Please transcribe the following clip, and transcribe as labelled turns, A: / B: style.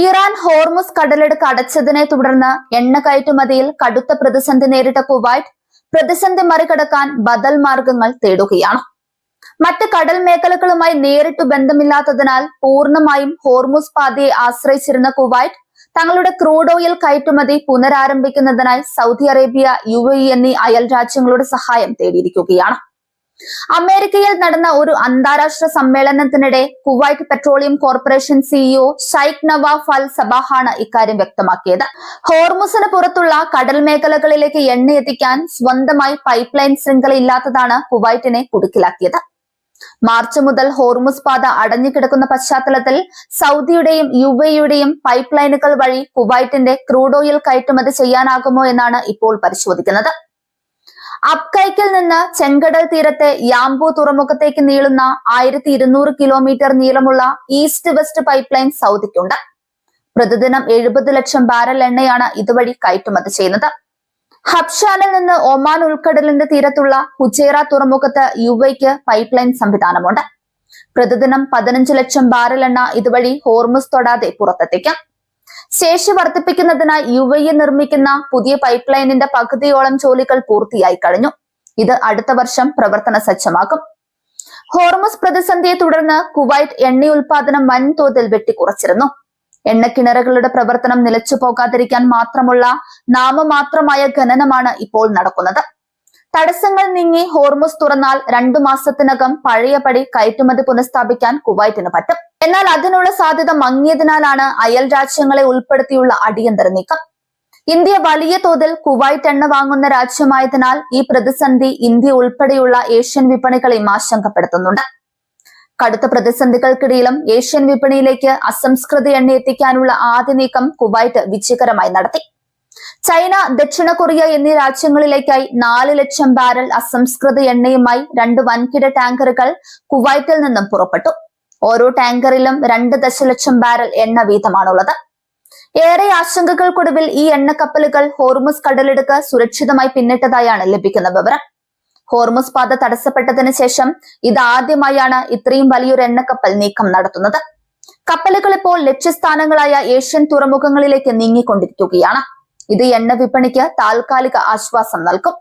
A: Iran Hormuz കടലിടുക്ക് അടച്ചതിനെ തുടർന്ന് എണ്ണ കയറ്റുമതിയിൽ കടുത്ത പ്രതിസന്ധി നേരിട്ട കുവൈറ്റ് പ്രതിസന്ധി മറികടക്കാൻ ബദൽ മാർഗങ്ങൾ തേടുകയാണ്. മറ്റ് കടൽ മേഖലകളുമായി നേരിട്ടു ബന്ധമില്ലാത്തതിനാൽ പൂർണ്ണമായും ഹോർമുസ് പാതയെ ആശ്രയിച്ചിരുന്ന കുവൈറ്റ് തങ്ങളുടെ ക്രൂഡ് ഓയിൽ കയറ്റുമതി പുനരാരംഭിക്കുന്നതിനായി സൗദി അറേബ്യ, UAE എന്നീ അയൽ രാജ്യങ്ങളുടെ സഹായം തേടിയിരിക്കുകയാണ്. അമേരിക്കയിൽ നടന്ന ഒരു അന്താരാഷ്ട്ര സമ്മേളനത്തിനിടെ Kuwait petroleum corporation CEO Sheikh Nawaf Al സബാഹാണ് ഇക്കാര്യം വ്യക്തമാക്കിയത്. ഹോർമുസിന് പുറത്തുള്ള കടൽ മേഖലകളിലേക്ക് എണ്ണ എത്തിക്കാൻ സ്വന്തമായി പൈപ്പ് ലൈൻ ശൃംഖല ഇല്ലാത്തതാണ് കുവൈറ്റിനെ കുടുക്കിലാക്കിയത്. മാർച്ച് മുതൽ ഹോർമുസ് പാത അടഞ്ഞുകിടക്കുന്ന പശ്ചാത്തലത്തിൽ സൗദിയുടെയും UAEയുടെയും പൈപ്പ് ലൈനുകൾ വഴി കുവൈറ്റിന്റെ ക്രൂഡ് ഓയിൽ കയറ്റുമതി ചെയ്യാനാകുമോ എന്നാണ് ഇപ്പോൾ പരിശോധിക്കുന്നത്. അബ്കൈക്കിൽ നിന്ന് ചെങ്കടൽ തീരത്തെ യാംബു തുറമുഖത്തേക്ക് നീളുന്ന 1200 കിലോമീറ്റർ നീളമുള്ള ഈസ്റ്റ് വെസ്റ്റ് പൈപ്പ് ലൈൻ സൗദിക്കുണ്ട്. പ്രതിദിനം 70 ലക്ഷം ബാരൽ എണ്ണയാണ് ഇതുവഴി കയറ്റുമതി ചെയ്യുന്നത്. ഹബ്ഷാനിൽ നിന്ന് ഒമാൻ ഉൾക്കടലിന്റെ തീരത്തുള്ള ഹുജൈറ തുറമുഖത്ത് UAEക്ക് പൈപ്പ് ലൈൻ സംവിധാനമുണ്ട്. പ്രതിദിനം 15 ലക്ഷം ബാരൽ എണ്ണ ഇതുവഴി ഹോർമുസ് തൊടാതെ പുറത്തെത്തിക്കാം. ശേഷി വർദ്ധിപ്പിക്കുന്നതിനായി UAE നിർമ്മിക്കുന്ന പുതിയ പൈപ്പ് ലൈനിന്റെ പകുതിയോളം ജോലികൾ പൂർത്തിയായി കഴിഞ്ഞു. ഇത് അടുത്ത വർഷം പ്രവർത്തന സജ്ജമാക്കും. ഹോർമുസ് പ്രതിസന്ധിയെ തുടർന്ന് കുവൈറ്റ് എണ്ണ ഉൽപാദനം വൻതോതിൽ വെട്ടിക്കുറച്ചിരുന്നു. എണ്ണക്കിണറുകളുടെ പ്രവർത്തനം നിലച്ചു പോകാതിരിക്കാൻ മാത്രമുള്ള നാമമാത്രമായ ഖനനമാണ് ഇപ്പോൾ നടക്കുന്നത്. തടസ്സങ്ങൾ നീങ്ങി ഹോർമുസ് തുറന്നാൽ 2 മാസത്തിനകം പഴയപടി കയറ്റുമതി പുനഃസ്ഥാപിക്കാൻ കുവൈറ്റിന് പറ്റും. എന്നാൽ അതിനുള്ള സാധ്യത മങ്ങിയതിനാലാണ് അയൽ രാജ്യങ്ങളെ ഉൾപ്പെടുത്തിയുള്ള അടിയന്തര നീക്കം. ഇന്ത്യ വലിയ തോതിൽ കുവൈറ്റ് എണ്ണ വാങ്ങുന്ന രാജ്യമായതിനാൽ ഈ പ്രതിസന്ധി ഇന്ത്യ ഉൾപ്പെടെയുള്ള ഏഷ്യൻ വിപണികളെയും ആശങ്കപ്പെടുത്തുന്നുണ്ട്. കടുത്ത പ്രതിസന്ധികൾക്കിടയിലും ഏഷ്യൻ വിപണിയിലേക്ക് അസംസ്കൃത എണ്ണ എത്തിക്കാനുള്ള ആദ്യ നീക്കം കുവൈറ്റ് വിജയകരമായി നടത്തി. ചൈന, ദക്ഷിണ കൊറിയ എന്നീ രാജ്യങ്ങളിലേക്കായി 4 ലക്ഷം ബാരൽ അസംസ്കൃത എണ്ണയുമായി 2 വൻകിട ടാങ്കറുകൾ കുവൈറ്റിൽ നിന്നും പുറപ്പെട്ടു. ഓരോ ടാങ്കറിലും 2 ദശലക്ഷം ബാരൽ എണ്ണ വീതമാണുള്ളത്. ഏറെ ആശങ്കകൾക്കൊടുവിൽ ഈ എണ്ണക്കപ്പലുകൾ ഹോർമുസ് കടലിടുക്ക് സുരക്ഷിതമായി പിന്നിട്ടതായാണ് ലഭിക്കുന്ന വിവരം. ഹോർമുസ് പാത തടസ്സപ്പെട്ടതിന് ശേഷം ഇതാദ്യമായാണ് ഇത്രയും വലിയൊരു എണ്ണക്കപ്പൽ നീക്കം നടത്തുന്നത്. കപ്പലുകൾ ഇപ്പോൾ ലക്ഷ്യസ്ഥാനങ്ങളായ ഏഷ്യൻ തുറമുഖങ്ങളിലേക്ക് നീങ്ങിക്കൊണ്ടിരിക്കുകയാണ്. ഇത് എണ്ണ വിപണിക്ക് താൽക്കാലിക ആശ്വാസം നൽകും.